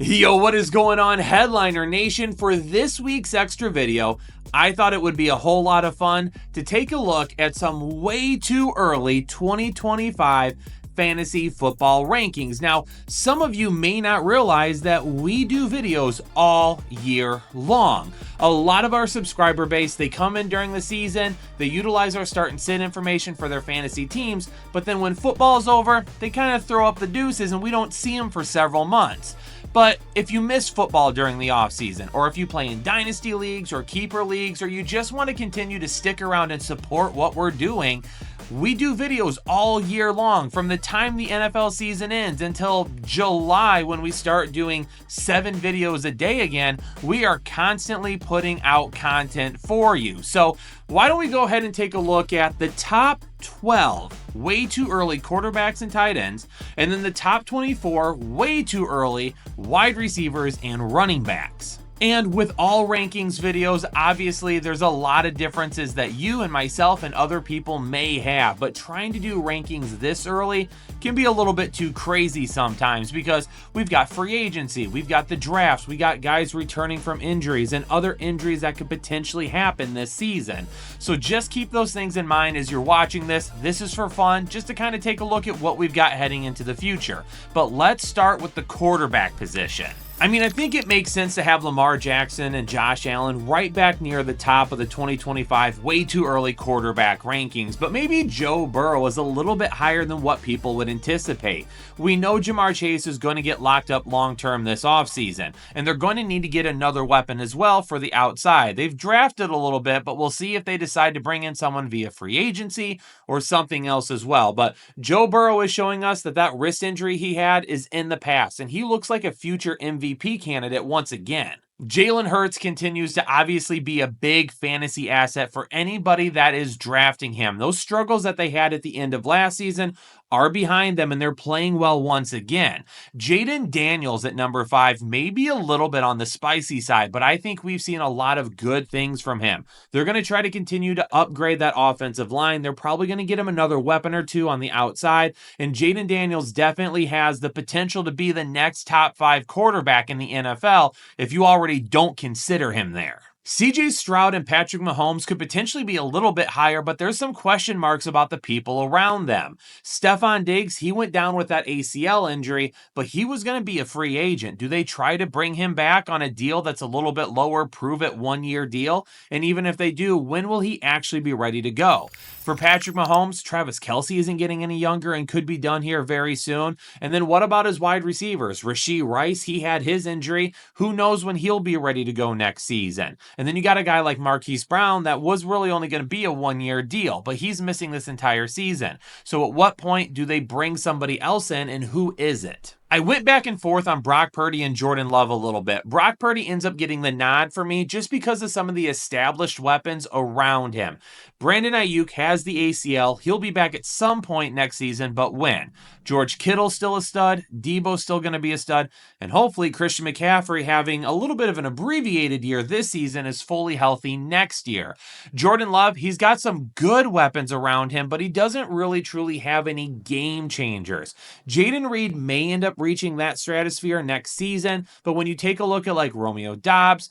Yo, what is going on, Headliner Nation? For this week's extra video, I thought it would be a whole lot of fun to take a look at some way too early 2025 fantasy football rankings. Now, some of you may not realize that we do videos all year long. A lot of our subscriber base, they come in during the season, they utilize our start and sit information for their fantasy teams, but then when football's over, they kind of throw up the deuces and we don't see them for several months. But if you miss football during the offseason, or if you play in Dynasty leagues or keeper leagues, or you just want to continue to stick around and support what we're doing, we do videos all year long from the time the NFL season ends until July when we start doing 7 videos a day again. We are constantly putting out content for you. So why don't we go ahead and take a look at the top 12 way too early quarterbacks and tight ends, and then the top 24 way too early wide receivers and running backs. And with all rankings videos, obviously there's a lot of differences that you and myself and other people may have, but trying to do rankings this early can be a little bit too crazy sometimes because we've got free agency, we've got the drafts, we got guys returning from injuries and other injuries that could potentially happen this season. So just keep those things in mind as you're watching this. This is for fun, just to kind of take a look at what we've got heading into the future. But let's start with the quarterback position. I mean, I think it makes sense to have Lamar Jackson and Josh Allen right back near the top of the 2025 way too early quarterback rankings, but maybe Joe Burrow is a little bit higher than what people would anticipate. We know Jamar Chase is going to get locked up long-term this offseason, and they're going to need to get another weapon as well for the outside. They've drafted a little bit, but we'll see if they decide to bring in someone via free agency or something else as well. But Joe Burrow is showing us that that wrist injury he had is in the past, and he looks like a future MVP candidate once again. Jalen Hurts continues to obviously be a big fantasy asset for anybody that is drafting him. Those struggles that they had at the end of last season are behind them, and they're playing well once again. Jaden Daniels at number 5 may be a little bit on the spicy side, but I think we've seen a lot of good things from him. They're going to try to continue to upgrade that offensive line. They're probably going to get him another weapon or two on the outside, and Jaden Daniels definitely has the potential to be the next top 5 quarterback in the NFL if you already don't consider him there. CJ Stroud and Patrick Mahomes could potentially be a little bit higher, but there's some question marks about the people around them. Stephon Diggs, he went down with that ACL injury, but he was going to be a free agent. Do they try to bring him back on a deal that's a little bit lower, prove it 1-year deal? And even if they do, when will he actually be ready to go? For Patrick Mahomes, Travis Kelce isn't getting any younger and could be done here very soon. And then what about his wide receivers? Rashee Rice, he had his injury. Who knows when he'll be ready to go next season? And then you got a guy like Marquise Brown that was really only going to be a 1-year deal, but he's missing this entire season. So at what point do they bring somebody else in, and who is it? I went back and forth on Brock Purdy and Jordan Love a little bit. Brock Purdy ends up getting the nod for me just because of some of the established weapons around him. Brandon Ayuk has the ACL. He'll be back at some point next season, but when? George Kittle's still a stud. Debo's still going to be a stud. And hopefully Christian McCaffrey, having a little bit of an abbreviated year this season, is fully healthy next year. Jordan Love, he's got some good weapons around him, but he doesn't really truly have any game changers. Jaden Reed may end up reaching that stratosphere next season, but when you take a look at like Romeo Doubs,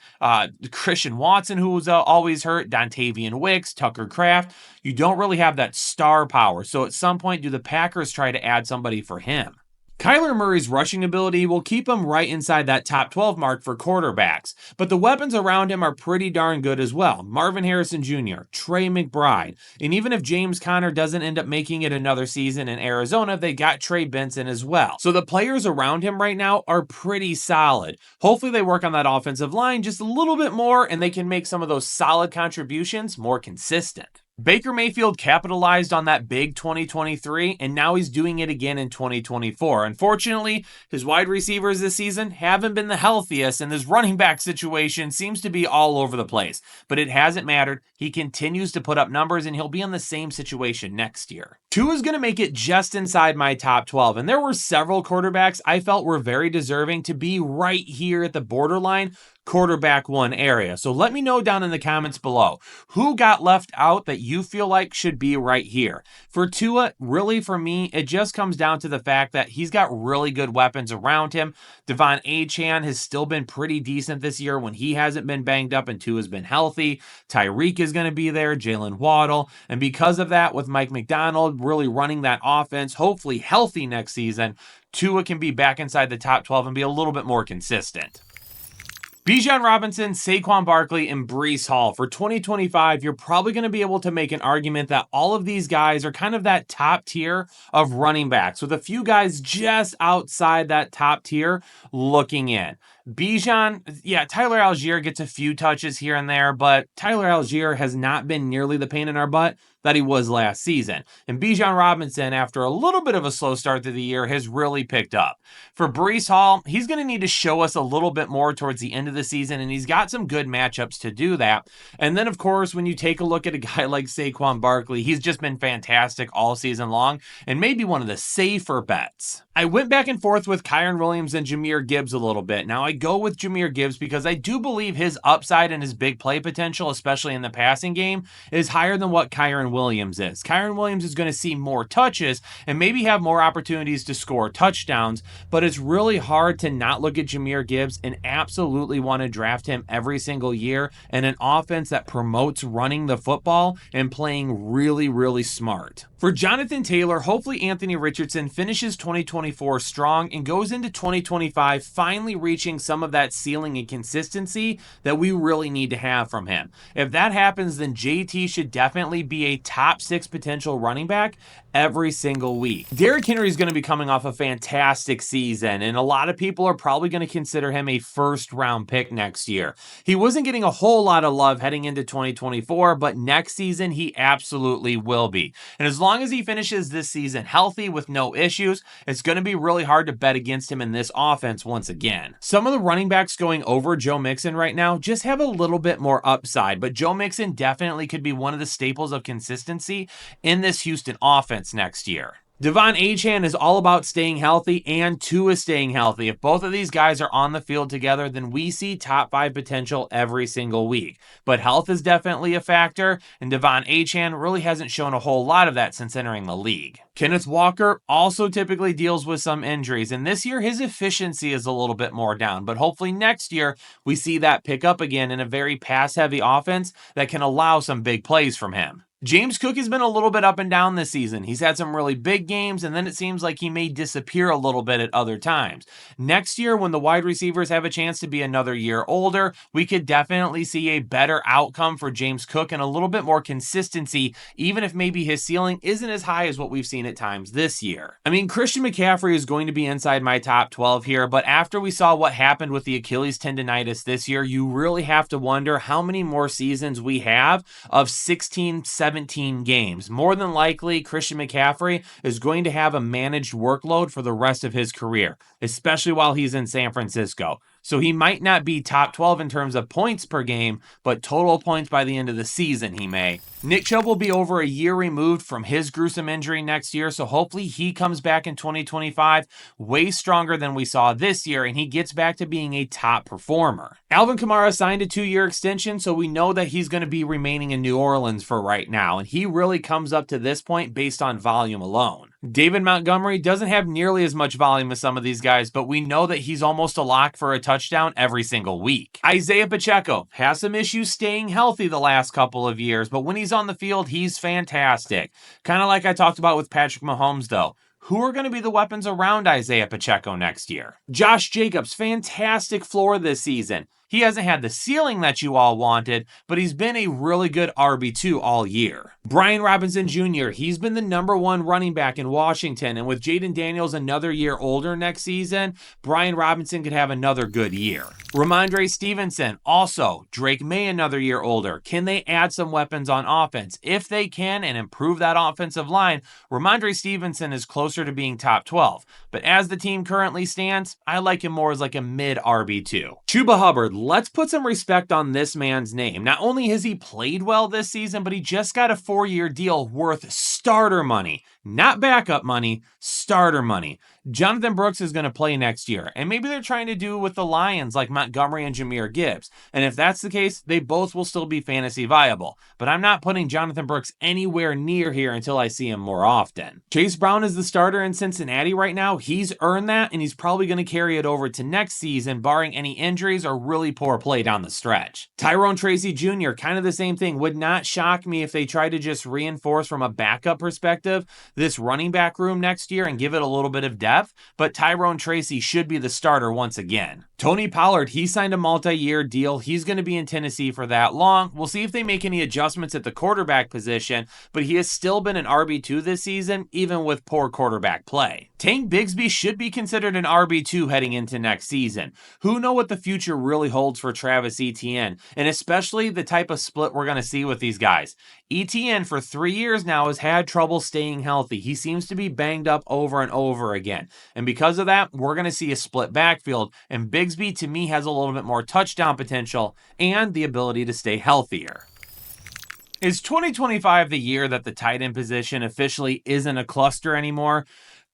Christian Watson, who was always hurt, Dontavian Wicks, Tucker Kraft, you don't really have that star power. So at some point, do the Packers try to add somebody for him? Kyler Murray's rushing ability will keep him right inside that top 12 mark for quarterbacks, but the weapons around him are pretty darn good as well. Marvin Harrison Jr., Trey McBride, and even if James Conner doesn't end up making it another season in Arizona, they got Trey Benson as well. So the players around him right now are pretty solid. Hopefully they work on that offensive line just a little bit more and they can make some of those solid contributions more consistent. Baker Mayfield capitalized on that big 2023, and now he's doing it again in 2024. Unfortunately, his wide receivers this season haven't been the healthiest, and his running back situation seems to be all over the place. But it hasn't mattered. He continues to put up numbers, and he'll be in the same situation next year. Tua is going to make it just inside my top 12, and there were several quarterbacks I felt were very deserving to be right here at the borderline. quarterback one area. So let me know down in the comments below, who got left out that you feel like should be right here? For Tua, really for me, it just comes down to the fact that he's got really good weapons around him. Devon Achane has still been pretty decent this year when he hasn't been banged up and Tua's been healthy. Tyreek is going to be there, Jalen Waddle. And because of that, with Mike McDonald really running that offense, hopefully healthy next season, Tua can be back inside the top 12 and be a little bit more consistent. Bijan Robinson, Saquon Barkley, and Breece Hall. For 2025, you're probably going to be able to make an argument that all of these guys are kind of that top tier of running backs, with a few guys just outside that top tier looking in. Bijan, yeah, Tyler Algier gets a few touches here and there, but Tyler Algier has not been nearly the pain in our butt that he was last season. And Bijan Robinson, after a little bit of a slow start to the year, has really picked up. For Breece Hall, he's going to need to show us a little bit more towards the end of the season, and he's got some good matchups to do that. And then, of course, when you take a look at a guy like Saquon Barkley, he's just been fantastic all season long, and maybe one of the safer bets. I went back and forth with Kyren Williams and Jahmyr Gibbs a little bit. Now, I go with Jahmyr Gibbs because I do believe his upside and his big play potential, especially in the passing game, is higher than what Kyren Williams is. Kyren Williams is going to see more touches and maybe have more opportunities to score touchdowns, but it's really hard to not look at Jahmyr Gibbs and absolutely want to draft him every single year in an offense that promotes running the football and playing really, really smart. For Jonathan Taylor, hopefully Anthony Richardson finishes 2024 strong and goes into 2025 finally reaching some of that ceiling and consistency that we really need to have from him. If that happens, then JT should definitely be a top 6 potential running back every single week. Derrick Henry is going to be coming off a fantastic season, and a lot of people are probably going to consider him a first-round pick next year. He wasn't getting a whole lot of love heading into 2024, but next season he absolutely will be. And as long as he finishes this season healthy with no issues, it's going to be really hard to bet against him in this offense once again. Some of the running backs going over Joe Mixon right now just have a little bit more upside, but Joe Mixon definitely could be one of the staples of consistency in this Houston offense next year. Devon Achane is all about staying healthy and Tua staying healthy. If both of these guys are on the field together, then we see top 5 potential every single week. But health is definitely a factor, and Devon Achane really hasn't shown a whole lot of that since entering the league. Kenneth Walker also typically deals with some injuries, and this year his efficiency is a little bit more down, but hopefully next year we see that pick up again in a very pass-heavy offense that can allow some big plays from him. James Cook has been a little bit up and down this season. He's had some really big games, and then it seems like he may disappear a little bit at other times. Next year, when the wide receivers have a chance to be another year older, we could definitely see a better outcome for James Cook and a little bit more consistency, even if maybe his ceiling isn't as high as what we've seen at times this year. I mean, Christian McCaffrey is going to be inside my top 12 here, but after we saw what happened with the Achilles tendonitis this year, you really have to wonder how many more seasons we have of 16, 17 games. More than likely, Christian McCaffrey is going to have a managed workload for the rest of his career, especially while he's in San Francisco. So he might not be top 12 in terms of points per game, but total points by the end of the season he may. Nick Chubb will be over a year removed from his gruesome injury next year, so hopefully he comes back in 2025 way stronger than we saw this year, and he gets back to being a top performer. Alvin Kamara signed a 2-year extension, so we know that he's going to be remaining in New Orleans for right now, and he really comes up to this point based on volume alone. David Montgomery doesn't have nearly as much volume as some of these guys, but we know that he's almost a lock for a touchdown every single week. Isaiah Pacheco has some issues staying healthy the last couple of years, but when he's on the field, he's fantastic. Kind of like I talked about with Patrick Mahomes, though. Who are going to be the weapons around Isaiah Pacheco next year? Josh Jacobs, fantastic floor this season. He hasn't had the ceiling that you all wanted, but he's been a really good RB2 all year. Brian Robinson Jr., he's been the #1 running back in Washington, and with Jaden Daniels another year older next season, Brian Robinson could have another good year. Ramondre Stevenson, also, Drake May another year older. Can they add some weapons on offense? If they can and improve that offensive line, Ramondre Stevenson is closer to being top 12. But as the team currently stands, I like him more as like a mid RB2. Chuba Hubbard, let's put some respect on this man's name. Not only has he played well this season, but he just got a 4-year deal worth starter money. Not backup money, starter money. Jonathan Brooks is going to play next year, and maybe they're trying to do with the Lions like Montgomery and Jahmyr Gibbs. And if that's the case, they both will still be fantasy viable. But I'm not putting Jonathan Brooks anywhere near here until I see him more often. Chase Brown is the starter in Cincinnati right now. He's earned that, and he's probably going to carry it over to next season, barring any injuries or really poor play down the stretch. Tyrone Tracy Jr., kind of the same thing. Would not shock me if they try to just reinforce from a backup perspective this running back room next year and give it a little bit of depth, but Tyrone Tracy should be the starter once again. Tony Pollard, he signed a multi-year deal. He's going to be in Tennessee for that long. We'll see if they make any adjustments at the quarterback position, but he has still been an RB2 this season, even with poor quarterback play. Tank Bigsby should be considered an RB2 heading into next season. Who knows what the future really holds for Travis Etienne, and especially the type of split we're going to see with these guys. Etienne, for 3 years now, has had trouble staying healthy. He seems to be banged up over and over again. And because of that, we're going to see a split backfield. And Bigsby, to me, has a little bit more touchdown potential and the ability to stay healthier. Is 2025 the year that the tight end position officially isn't a cluster anymore?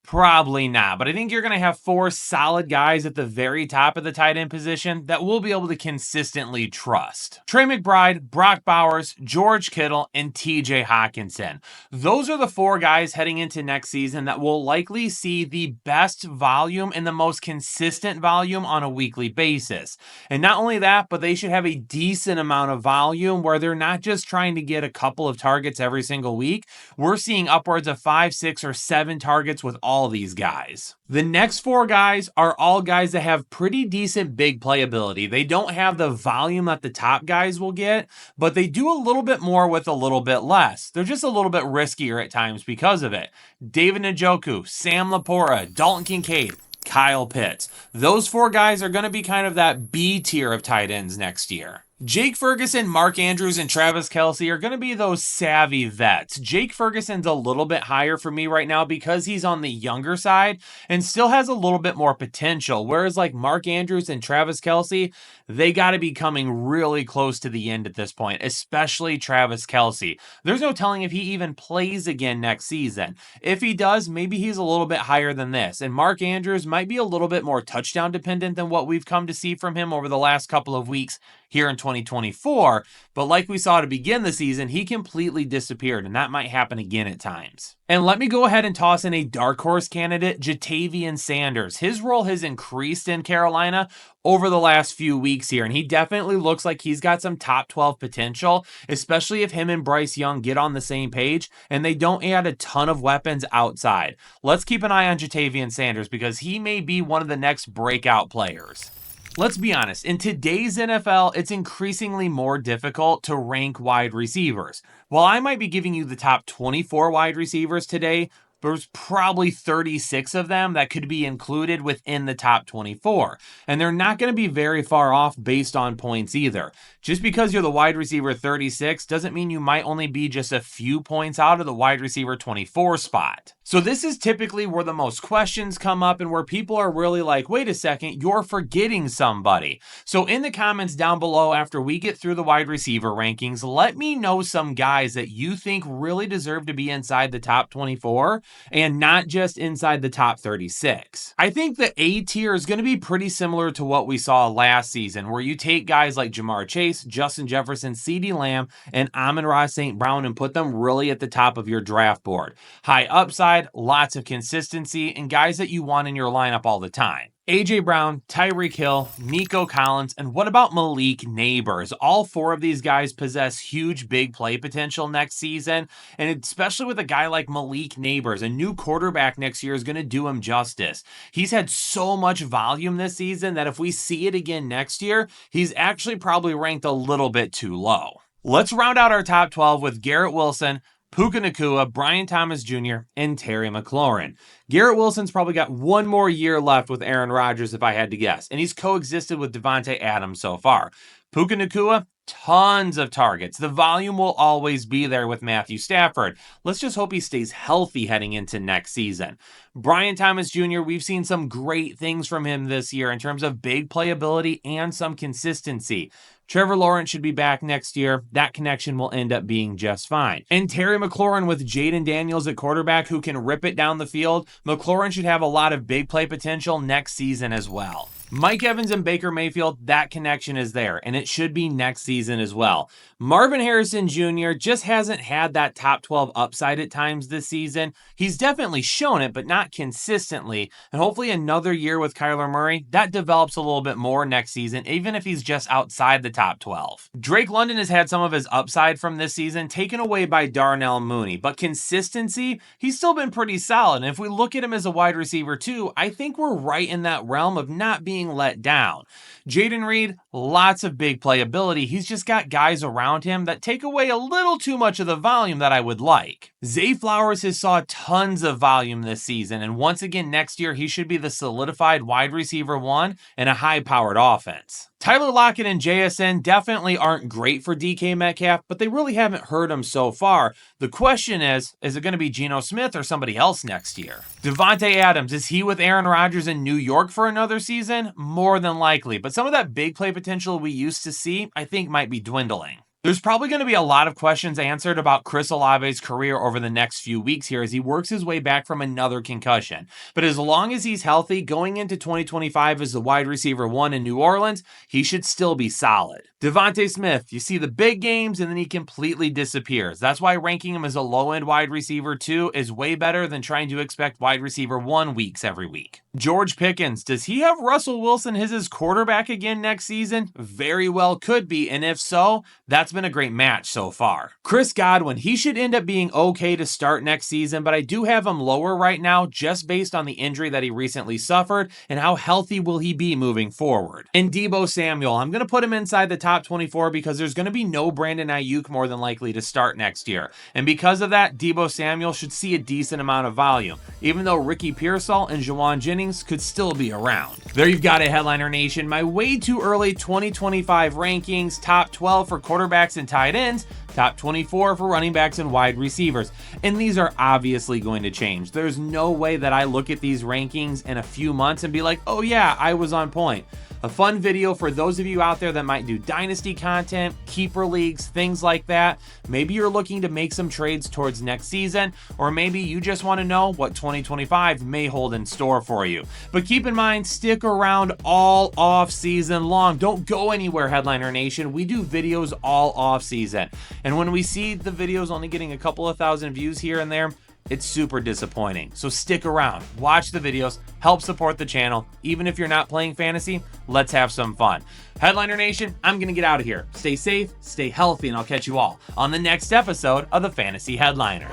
Probably not, but I think you're going to have 4 solid guys at the very top of the tight end position that we'll be able to consistently trust. Trey McBride, Brock Bowers, George Kittle, and TJ Hawkinson. Those are the 4 guys heading into next season that will likely see the best volume and the most consistent volume on a weekly basis. And not only that, but they should have a decent amount of volume where they're not just trying to get a couple of targets every single week. We're seeing upwards of 5, 6, or 7 targets with all these guys. The next 4 guys are all guys that have pretty decent big playability. They don't have the volume that the top guys will get, but they do a little bit more with a little bit less. They're just a little bit riskier at times because of it. David Njoku, Sam Laporta, Dalton Kincaid, Kyle Pitts. Those 4 guys are going to be kind of that B tier of tight ends next year. Jake Ferguson, Mark Andrews, and Travis Kelce are going to be those savvy vets. Jake Ferguson's a little bit higher for me right now because he's on the younger side and still has a little bit more potential. Whereas like Mark Andrews and Travis Kelce, they got to be coming really close to the end at this point, especially Travis Kelce. There's no telling if he even plays again next season. If he does, maybe he's a little bit higher than this. And Mark Andrews might be a little bit more touchdown dependent than what we've come to see from him over the last couple of weeks here in 2024, but like we saw to begin the season, he completely disappeared, and that might happen again at times. And let me go ahead and toss in a dark horse candidate, Jatavian Sanders. His role has increased in Carolina over the last few weeks here, and he definitely looks like he's got some top 12 potential, especially if him and Bryce Young get on the same page and they don't add a ton of weapons outside. Let's keep an eye on Jatavian Sanders because he may be one of the next breakout players. Let's be honest, in today's NFL, it's increasingly more difficult to rank wide receivers. While I might be giving you the top 24 wide receivers today, there's probably 36 of them that could be included within the top 24. And they're not going to be very far off based on points either. Just because you're the wide receiver 36 doesn't mean you might only be just a few points out of the wide receiver 24 spot. So this is typically where the most questions come up and where people are really like, wait a second, you're forgetting somebody. So in the comments down below after we get through the wide receiver rankings, let me know some guys that you think really deserve to be inside the top 24 and not just inside the top 36. I think the A tier is going to be pretty similar to what we saw last season, where you take guys like Jamar Chase, Justin Jefferson, CeeDee Lamb, and Amon-Ra St. Brown and put them really at the top of your draft board. High upside, lots of consistency, and guys that you want in your lineup all the time. A.J. Brown, Tyreek Hill, Nico Collins, and what about Malik Nabers? All 4 of these guys possess huge big play potential next season, and especially with a guy like Malik Nabers, a new quarterback next year is going to do him justice. He's had so much volume this season that if we see it again next year, he's actually probably ranked a little bit too low. Let's round out our top 12 with Garrett Wilson, Puka Nacua, Brian Thomas Jr., and Terry McLaurin. Garrett Wilson's probably got 1 more year left with Aaron Rodgers if I had to guess, and he's coexisted with Devontae Adams so far. Puka Nacua, tons of targets. The volume will always be there with Matthew Stafford. Let's just hope he stays healthy heading into next season. Brian Thomas Jr., we've seen some great things from him this year in terms of big playability and some consistency. Trevor Lawrence should be back next year. That connection will end up being just fine. And Terry McLaurin with Jaden Daniels at quarterback who can rip it down the field. McLaurin should have a lot of big play potential next season as well. Mike Evans and Baker Mayfield, that connection is there, and it should be next season as well. Marvin Harrison Jr. just hasn't had that top 12 upside at times this season. He's definitely shown it, but not consistently. And hopefully another year with Kyler Murray, that develops a little bit more next season, even if he's just outside the top 12. Drake London has had some of his upside from this season taken away by Darnell Mooney, but consistency, he's still been pretty solid. And if we look at him as a wide receiver too, I think we're right in that realm of not being let down. Jaden Reed, lots of big playability. He's just got guys around him that take away a little too much of the volume that I would like. Zay Flowers has saw tons of volume this season, and once again next year he should be the solidified wide receiver 1 in a high-powered offense. Tyler Lockett and JSN definitely aren't great for DK Metcalf, but they really haven't hurt him so far. The question is it going to be Geno Smith or somebody else next year? Devontae Adams, is he with Aaron Rodgers in New York for another season? More than likely, but some of that big play potential we used to see, I think might be dwindling. There's probably going to be a lot of questions answered about Chris Olave's career over the next few weeks here as he works his way back from another concussion. But as long as he's healthy, going into 2025 as the wide receiver 1 in New Orleans, he should still be solid. Devontae Smith, you see the big games and then he completely disappears. That's why ranking him as a low-end wide receiver 2 is way better than trying to expect wide receiver 1 weeks every week. George Pickens, does he have Russell Wilson as his quarterback again next season? Very well could be, and if so, that's been a great match so far. Chris Godwin, he should end up being okay to start next season, but I do have him lower right now just based on the injury that he recently suffered and how healthy will he be moving forward. And Deebo Samuel, I'm going to put him inside the top 24 because there's going to be no Brandon Ayuk more than likely to start next year. And because of that, Deebo Samuel should see a decent amount of volume, even though Ricky Pearsall and Juwan Jennings could still be around. There you've got it, Headliner Nation. My way too early 2025 rankings, top 12 for quarterbacks and tight ends, top 24 for running backs and wide receivers. And these are obviously going to change. There's no way that I look at these rankings in a few months and be like, oh yeah, I was on point. A fun video for those of you out there that might do Dynasty content, keeper leagues, things like that. Maybe you're looking to make some trades towards next season, or maybe you just want to know what 2025 may hold in store for you. But keep in mind, stick around all off season long. Don't go anywhere, Headliner Nation. We do videos all off season. And when we see the videos only getting a couple of thousand views here and there, it's super disappointing. So stick around, watch the videos, help support the channel. Even if you're not playing fantasy, let's have some fun. Headliner Nation, I'm going to get out of here. Stay safe, stay healthy, and I'll catch you all on the next episode of the Fantasy Headliners.